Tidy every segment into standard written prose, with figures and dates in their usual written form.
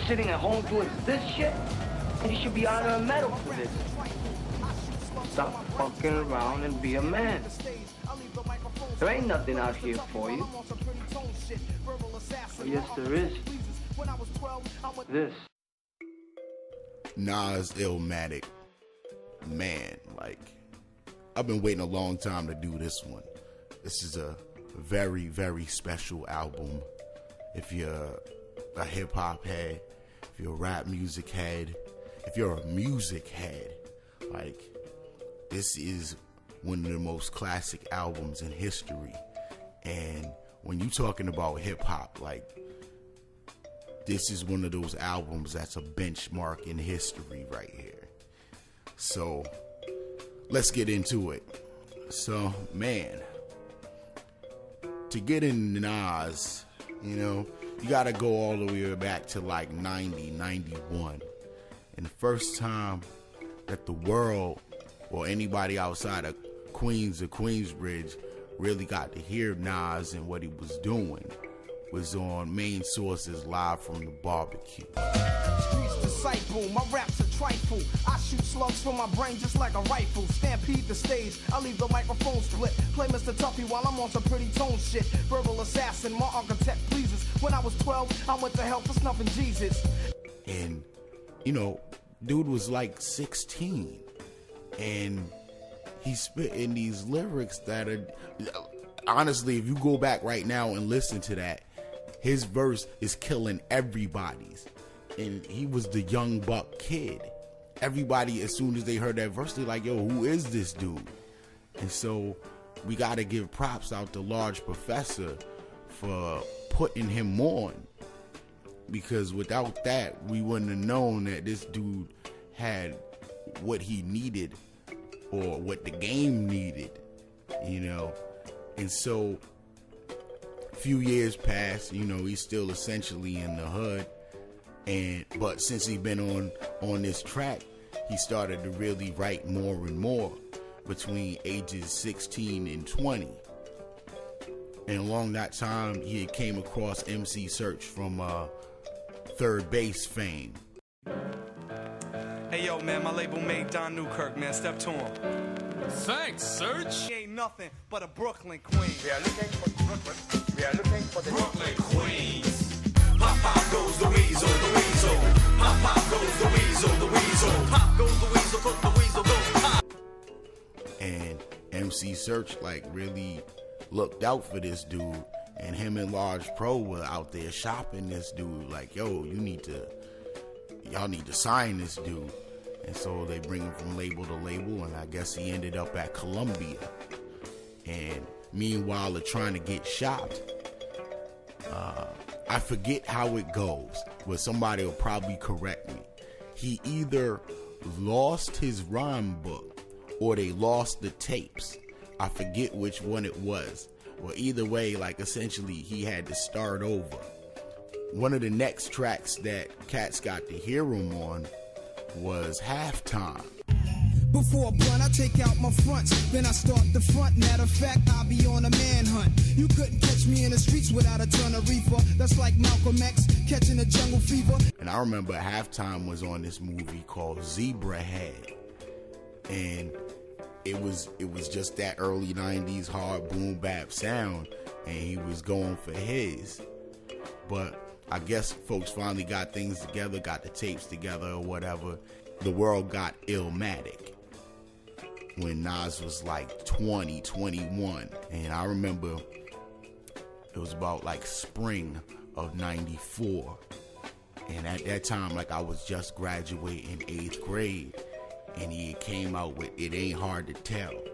sitting at home doing this shit, and you should be honored a medal for this. Stop fucking around and be a man. There ain't nothing out here for you. Oh, yes, there is. This. Nas Illmatic. Man, like, I've been waiting a long time to do this one. This is a very, very special album. If you're a hip-hop head, if you're a rap music head, if you're a music head, like, this is one of the most classic albums in history. And when you're talking about hip-hop, like, this is one of those albums that's a benchmark in history right here. So let's get into it. So, man, to get into Nas, you know, you gotta go all the way back to like 90, 91. And the first time that the world or anybody outside of Queens or Queensbridge really got to hear Nas and what he was doing was on Main Source's Live from the Barbecue. Streets disciple, my rap's a trifle. I shoot slugs from my brain just like a rifle. Stampede the stage, I leave the microphone split. Play Mr. Tuffy while I'm on some pretty tone shit. Verbal assassin, my architect pleases. When I was 12, I went to hell for snuffing Jesus. And, you know, dude was like 16. And he's spitting these lyrics that are, honestly, if you go back right now and listen to that, his verse is killing everybody's. And he was the young buck kid. Everybody, as soon as they heard that verse, they're like, yo, who is this dude? And so we got to give props out to Large Professor for putting him on. Because without that, we wouldn't have known that this dude had what he needed or what the game needed, you know. And so a few years passed, you know, he's still essentially in the hood. But since he's been on this track, he started to really write more and more between ages 16 and 20. And along that time, he came across MC Search from Third Base fame. Hey yo, man, my label mate Don Newkirk, man, step to him. Thanks, Search. He ain't nothing but a Brooklyn queen. We are looking for Brooklyn. We are looking for the Brooklyn Queens. Pop, pop goes the weasel, the weasel. Pop, pop goes the weasel, the weasel. Pop goes the weasel, cause the weasel goes pop. And MC Search, like, really looked out for this dude. And him and Large Pro were out there shopping this dude. Like, yo, y'all need to sign this dude. And so they bring him from label to label, and I guess he ended up at Columbia. And meanwhile, they're trying to get shopped. I forget how it goes, but somebody will probably correct me. He either lost his rhyme book or they lost the tapes. I forget which one it was. Well, either way, like, essentially he had to start over. One of the next tracks that cats got to hear him on was Halftime. Before a blunt, I take out my fronts, then I start the front. Matter of fact, I'll be on a manhunt. You couldn't catch me in the streets without a ton of reefer. That's like Malcolm X catching a jungle fever. And I remember Halftime was on this movie called Zebra Head. And it was just that early 90s hard boom bap sound, and he was going for his. But I guess folks finally got things together, got the tapes together or whatever. The world got Illmatic when Nas was like 20, 21. And I remember it was about like spring of 94. And at that time, like, I was just graduating 8th grade. And he came out with It Ain't Hard to Tell. It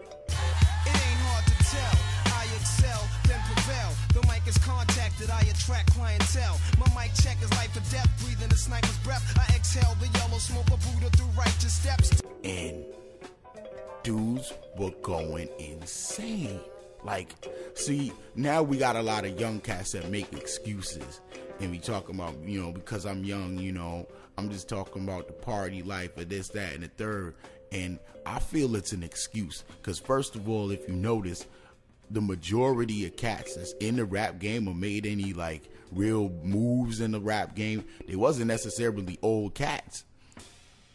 ain't hard to tell. I excel, then prevail. The mic is contacted, I attract clientele. My mic check is life or death, breathing a sniper's breath. I exhale the yellow smoke of Buddha through righteous steps. And dudes were going insane. Like, see, now we got a lot of young cats that make excuses. And we talking about, you know, because I'm young, you know, I'm just talking about the party life or this, that, and the third. And I feel it's an excuse. Because first of all, if you notice, the majority of cats that's in the rap game or made any like real moves in the rap game, they wasn't necessarily old cats.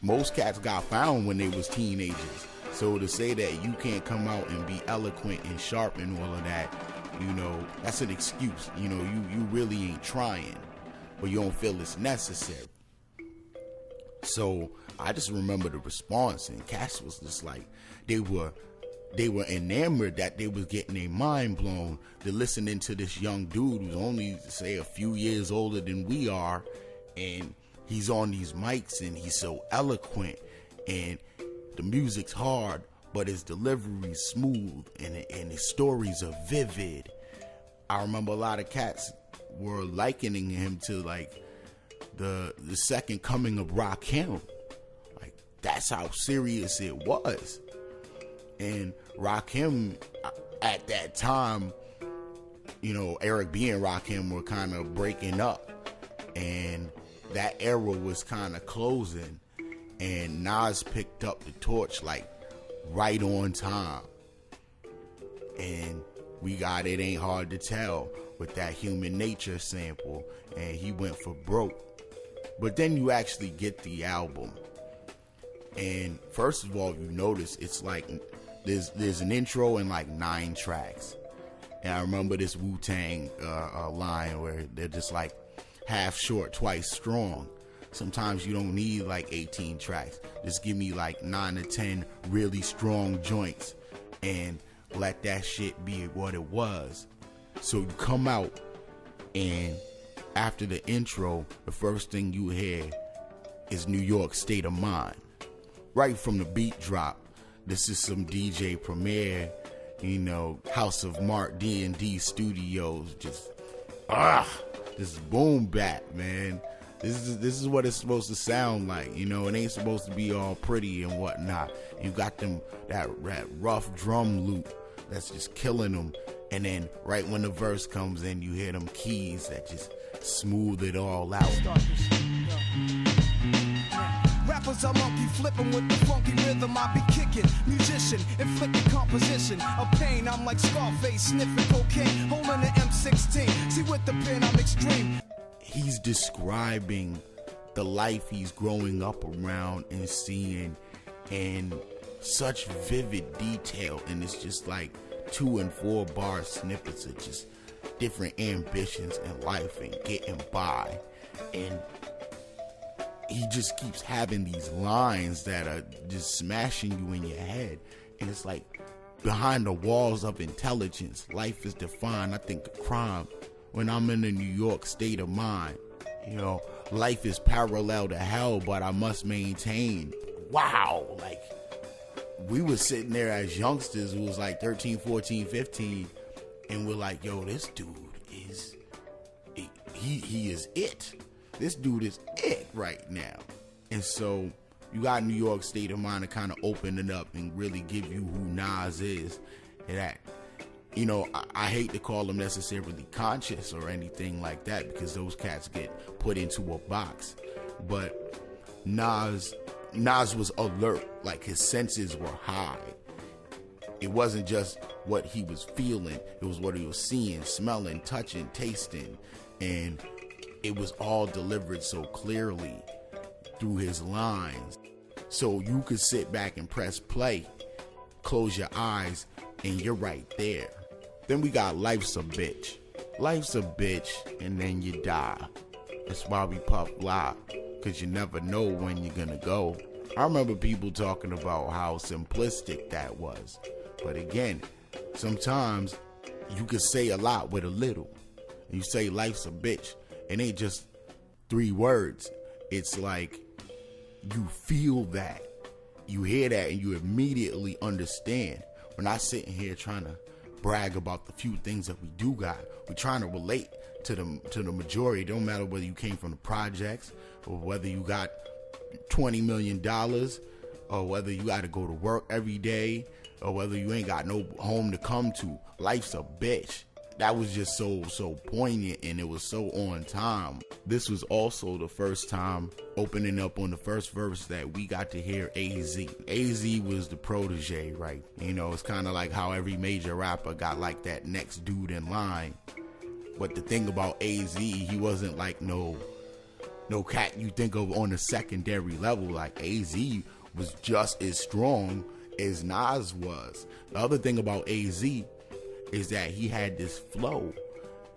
Most cats got found when they was teenagers. So to say that you can't come out and be eloquent and sharp and all of that, you know, that's an excuse. You know, you really ain't trying, or you don't feel it's necessary. So I just remember the response, and cats was just like, they were enamored that they was getting their mind blown to listening to this young dude who's only, say, a few years older than we are, and he's on these mics and he's so eloquent, and the music's hard, but his delivery's smooth, and his stories are vivid. I remember a lot of cats were likening him to like the second coming of Rakim. Like, that's how serious it was. And Rakim, at that time, you know, Eric B and Rakim were kind of breaking up, and that era was kind of closing, and Nas picked up the torch like right on time, and we got It Ain't Hard to Tell with that Human Nature sample, and he went for broke. But then you actually get the album, and first of all, you notice it's like there's an intro and like 9 tracks. And I remember this Wu-Tang line where they're just like, half short, twice strong. Sometimes you don't need like 18 tracks. Just give me like 9 to 10 really strong joints and let that shit be what it was. So you come out, and after the intro, the first thing you hear is New York State of Mind. Right from the beat drop. This is some DJ Premier, you know, House of Mark D&D Studios. Just, this is boom bap, man. This is what it's supposed to sound like, you know. It ain't supposed to be all pretty and whatnot. You got that rough drum loop that's just killing them, and then right when the verse comes in, you hear them keys that just smooth it all out. Rappers are monkey flipping with the funky rhythm I be kicking. Musician, inflicting composition of pain. I'm like Scarface, sniffing cocaine, holding an M16. See with the pen I'm extreme. He's describing the life he's growing up around and seeing in such vivid detail, and it's just like 2 and 4 bar snippets of just different ambitions in life and getting by. And he just keeps having these lines that are just smashing you in your head, and it's like, behind the walls of intelligence, life is defined, I think, of crime. When I'm in a New York state of mind, you know, life is parallel to hell, but I must maintain. Wow, like, we were sitting there as youngsters who was like 13, 14, 15, and we're like, yo, this dude is, he is it. This dude is it right now. And so you got New York State of Mind to kind of open it up and really give you who Nas is. And that, you know, I hate to call them necessarily conscious or anything like that, because those cats get put into a box. But Nas was alert, like his senses were high. It wasn't just what he was feeling, it was what he was seeing, smelling, touching, tasting, and it was all delivered so clearly through his lines. So you could sit back and press play, close your eyes, and you're right there. Then we got Life's a Bitch. Life's a bitch, and then you die. That's why we puff loud, because you never know when you're gonna go. I remember people talking about how simplistic that was. But again, sometimes you could say a lot with a little. You say life's a bitch, it ain't just 3 words. It's like you feel that. You hear that and you immediately understand. We're not sitting here trying to brag about the few things that we do got. We're trying to relate to the majority. It don't matter whether you came from the projects or whether you got $20 million or whether you got to go to work every day or whether you ain't got no home to come to. Life's a bitch. that was just so poignant, and it was so on time. This was also the first time opening up on the first verse that we got to hear AZ. AZ was the protege, right? You know, it's kind of like how every major rapper got like that next dude in line. But the thing about AZ, he wasn't like no cat you think of on a secondary level. Like AZ was just as strong as Nas was. The other thing about AZ is that he had this flow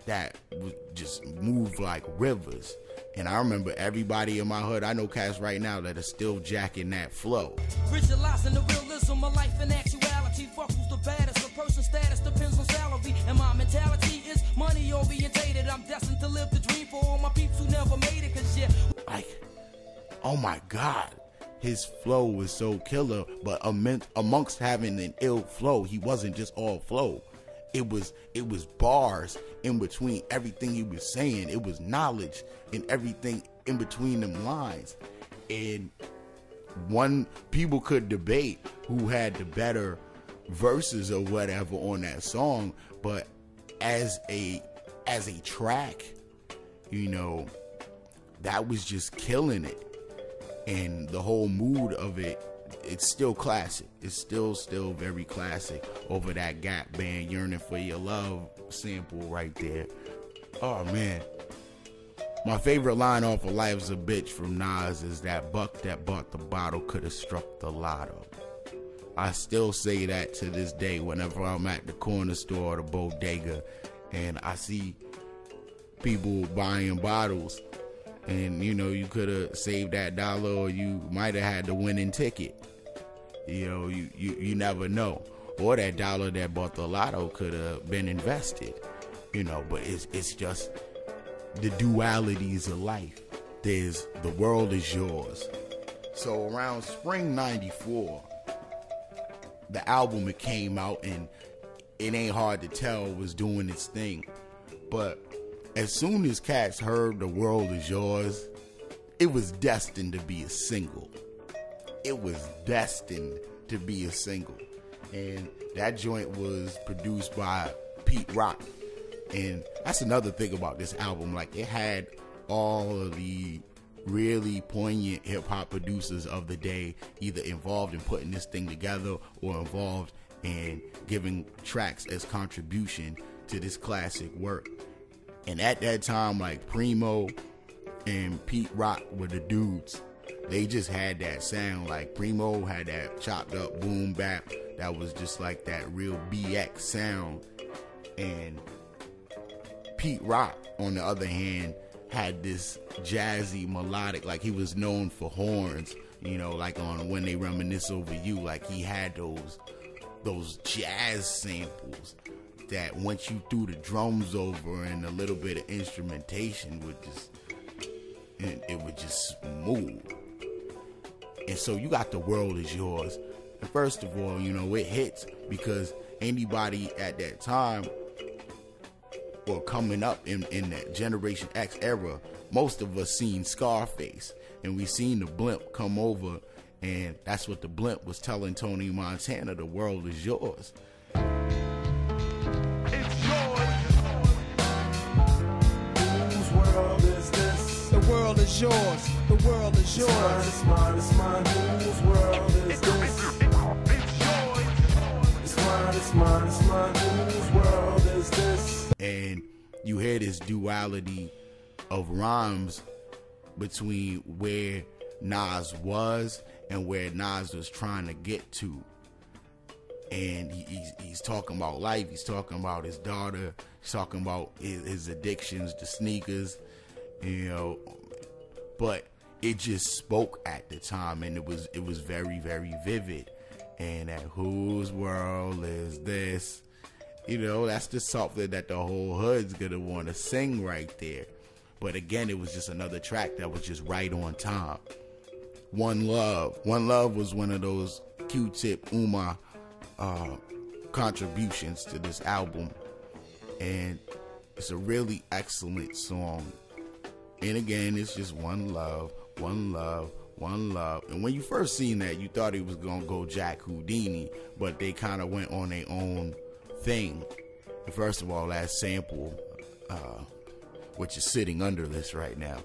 that would just move like rivers. And I remember everybody in my hood, I know cats right now that are still jacking that flow. Visualizing the realism of life and actuality. Fuck who's the baddest, a person's status depends on salary. And my mentality is money orientated. I'm destined to live the dream for all my peeps who never made it. Cause yeah, like, oh my God, his flow was so killer. But amongst having an ill flow, he wasn't just all flow. It was bars in between everything he was saying. It was knowledge and everything in between them lines. And people could debate who had the better verses or whatever on that song, but as a track, you know, that was just killing it. And the whole mood of it, it's still classic. It's still very classic over that Gap Band Yearning for Your Love sample right there. Oh man. My favorite line off of Life's a Bitch from Nas is that buck that bought the bottle could have struck the lotto. I still say that to this day whenever I'm at the corner store or the bodega and I see people buying bottles. And, you know, you could have saved that dollar or you might have had the winning ticket. You know, you never know. Or that dollar that bought the lotto could have been invested. You know, but it's just the dualities of life. There's The World Is Yours. So around spring 94, the album it came out, and it ain't hard to tell it was doing its thing. But as soon as cats heard The World Is Yours, it was destined to be a single. It was destined to be a single. And that joint was produced by Pete Rock. And that's another thing about this album. Like, it had all of the really poignant hip-hop producers of the day either involved in putting this thing together or involved in giving tracks as contribution to this classic work. And at that time, like, Primo and Pete Rock were the dudes. They just had that sound. Like, Primo had that chopped up boom bap that was just like that real BX sound. And Pete Rock, on the other hand, had this jazzy melodic, like he was known for horns, you know, like on When They Reminisce Over You. Like, he had those jazz samples that once you threw the drums over and a little bit of instrumentation it would just move. And so you got The World Is Yours. And first of all, you know, it hits because anybody at that time or coming up in that Generation X era, most of us seen Scarface, and we seen the blimp come over, and that's what the blimp was telling Tony Montana: the world is yours. It's yours. Whose world is this? The world is yours. The world is yours. It's mine, it's mine, it's mine. Whose world is this? It's yours. It's mine, it's mine, it's mine. Whose world is this? And you hear this duality of rhymes between where Nas was and where Nas was trying to get to. And he's talking about life. He's talking about his daughter. He's talking about his addictions to sneakers, you know. But it just spoke at the time, and it was very, very vivid. And at whose world is this? You know, that's just something that the whole hood's gonna want to sing right there. But again, it was just another track that was just right on time. One Love was one of those Q-Tip Uma contributions to this album, and it's a really excellent song. And again, it's just one love, one love, one love. And when you first seen that, you thought he was gonna go Jack Houdini, but they kind of went on their own thing. First of all, that sample, which is sitting under this right now,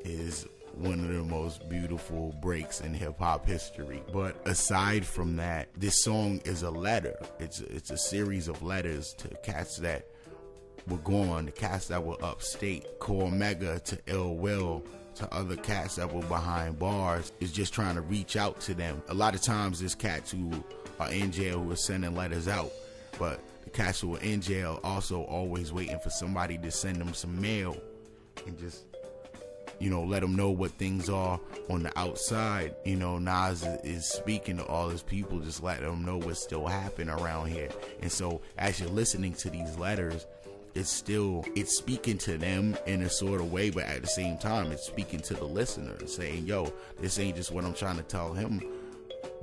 is one of the most beautiful breaks in hip-hop history. But aside from that, this song is a letter. It's a series of letters to cats that were gone, the cats that were upstate. Core Mega to Ill Will, to other cats that were behind bars. Is just trying to reach out to them. A lot of times there's cats who are in jail who are sending letters out, but the cats who are in jail also always waiting for somebody to send them some mail and just, you know, let them know what things are on the outside. You know, Nas is speaking to all his people, just letting them know what's still happening around here. And so as you're listening to these letters, it's speaking to them in a sort of way, but at the same time, it's speaking to the listener and saying, yo, this ain't just what I'm trying to tell him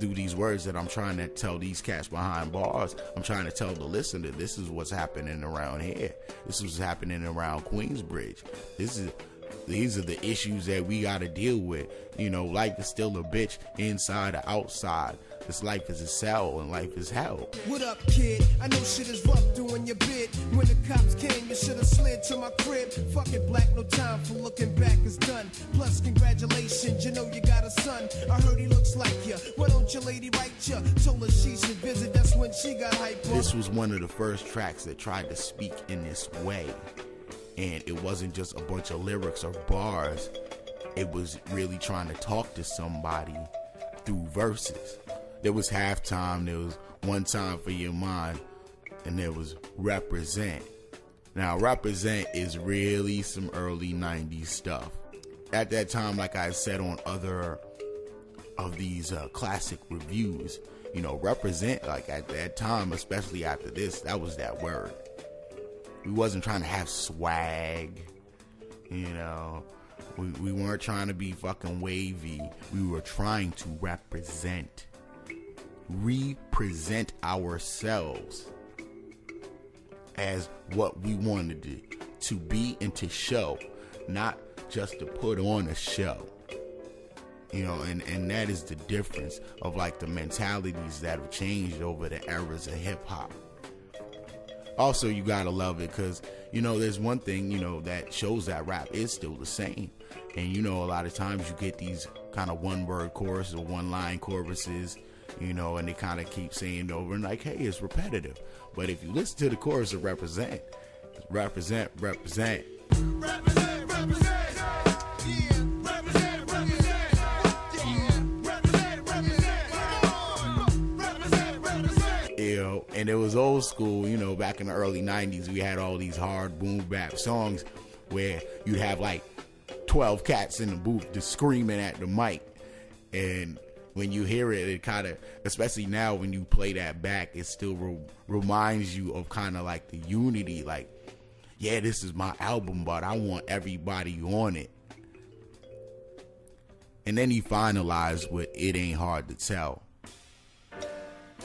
through these words that I'm trying to tell these cats behind bars. I'm trying to tell the listener, this is what's happening around here. This is what's happening around Queensbridge. These are the issues that we got to deal with. You know, life is still a bitch inside or outside. This life is a cell and life is hell. What up, kid? I know shit is rough doing your bid. When the cops came, you should have slid to my crib. Fuck it, black, no time for looking back is done. Plus, congratulations, you know you got a son. I heard he looks like you. Why don't your lady write you? Told her she should visit, that's when she got hyped up. This was one of the first tracks that tried to speak in this way. And it wasn't just a bunch of lyrics or bars. It was really trying to talk to somebody through verses. There was Halftime, there was One Time for Your Mind, and there was Represent. Now, Represent is really some early 90s stuff. At that time, like I said on other of these classic reviews, you know, Represent, like at that time, especially after this, that was that word. We wasn't trying to have swag, you know. We weren't trying to be fucking wavy. We were trying to represent ourselves as what we wanted to be and to show, not just to put on a show. You know, and that is the difference of like the mentalities that have changed over the eras of hip hop. Also, you gotta love it because, you know, there's one thing, you know, that shows that rap is still the same. And, you know, a lot of times you get these kind of one-word choruses or one-line choruses, you know, and they kind of keep saying it over and like, hey, it's repetitive. But if you listen to the chorus of Represent, represent, represent. Represent, represent. Yeah, represent, represent. Yeah, represent, represent. You know, and it was old school, you know, back in the early 90s, we had all these hard boom bap songs where you'd have like 12 cats in the booth just screaming at the mic. And when you hear it, it kind of, especially now when you play that back, it still reminds you of kind of like the unity. Like, yeah, this is my album, but I want everybody on it. And then he finalized with It Ain't Hard to Tell,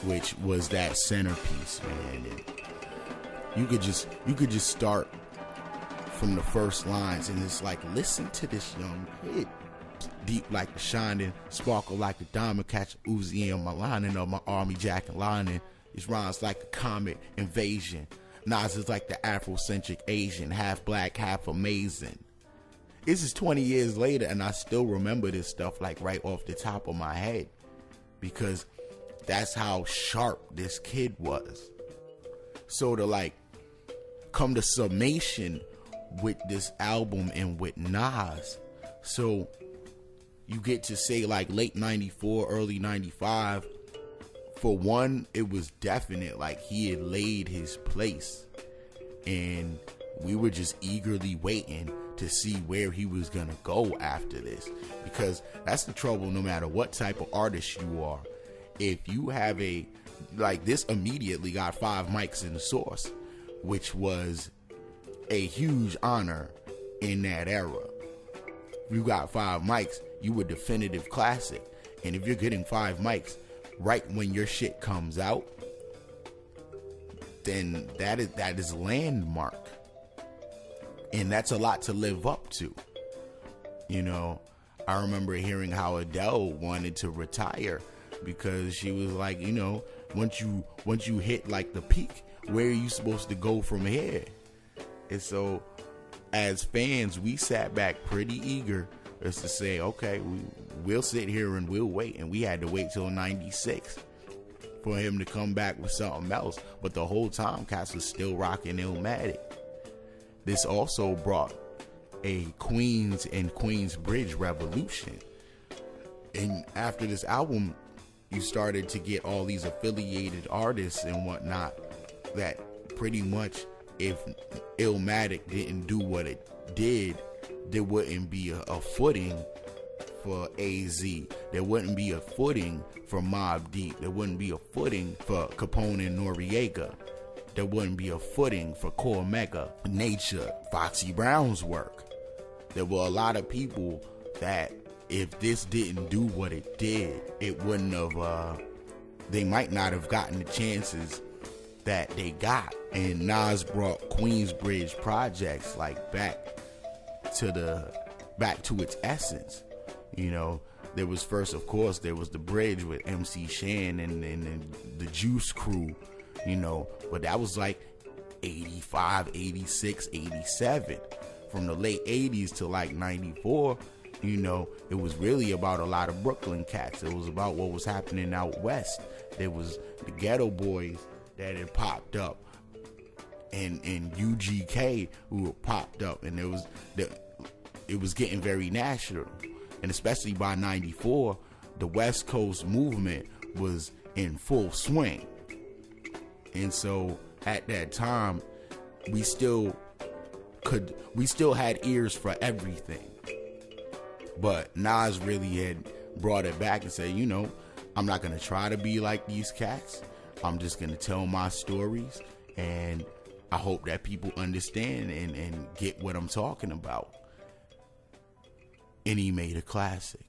which was that centerpiece, man. And you could just start from the first lines and it's like, listen to this young kid. Deep like the shining, sparkle like the diamond, catch Uzi in my lining of my army jacket lining. His rhymes like a comet invasion. Nas is like the Afrocentric Asian, half black, half amazing. This is 20 years later and I still remember this stuff like right off the top of my head because that's how sharp this kid was. So to like come to summation with this album and with Nas, so you get to say like late 94, early 95. For one, it was definite, like he had laid his place and we were just eagerly waiting to see where he was gonna go after this, because that's the trouble no matter what type of artist you are. If you have like this immediately got 5 mics in the Source, which was a huge honor in that era. You got 5 mics, you were definitive classic. And if you're getting 5 mics right when your shit comes out, then that is landmark. And that's a lot to live up to. You know, I remember hearing how Adele wanted to retire because she was like, you know, once you hit like the peak where are you supposed to go from here? And so, as fans, we sat back pretty eager as to say, okay, we'll sit here and we'll wait. And we had to wait till 96 for him to come back with something else. But the whole time, Cass was still rocking Illmatic. This also brought a Queens and Queensbridge revolution. And after this album, you started to get all these affiliated artists and whatnot that pretty much, if Illmatic didn't do what it did, there wouldn't be a footing for AZ. There wouldn't be a footing for Mobb Deep. There wouldn't be a footing for Capone and Noriega. There wouldn't be a footing for Cormega, Nature, Foxy Brown's work. There were a lot of people that if this didn't do what it did, it wouldn't have, they might not have gotten the chances that they got. And Nas brought Queensbridge projects like back to its essence. You know, there was first, of course, there was The Bridge with MC Shan and the Juice Crew, you know, but that was like 85, 86, 87. From the late 80s to like 94, you know, it was really about a lot of Brooklyn cats. It was about what was happening out west. There was the Ghetto Boys that had popped up, and UGK who had popped up, and it was getting very national. And especially by 94, the West Coast movement was in full swing. And so at that time, we still had ears for everything. But Nas really had brought it back and said, you know, I'm not going to try to be like these cats. I'm just going to tell my stories, and I hope that people understand and get what I'm talking about. And he made a classic.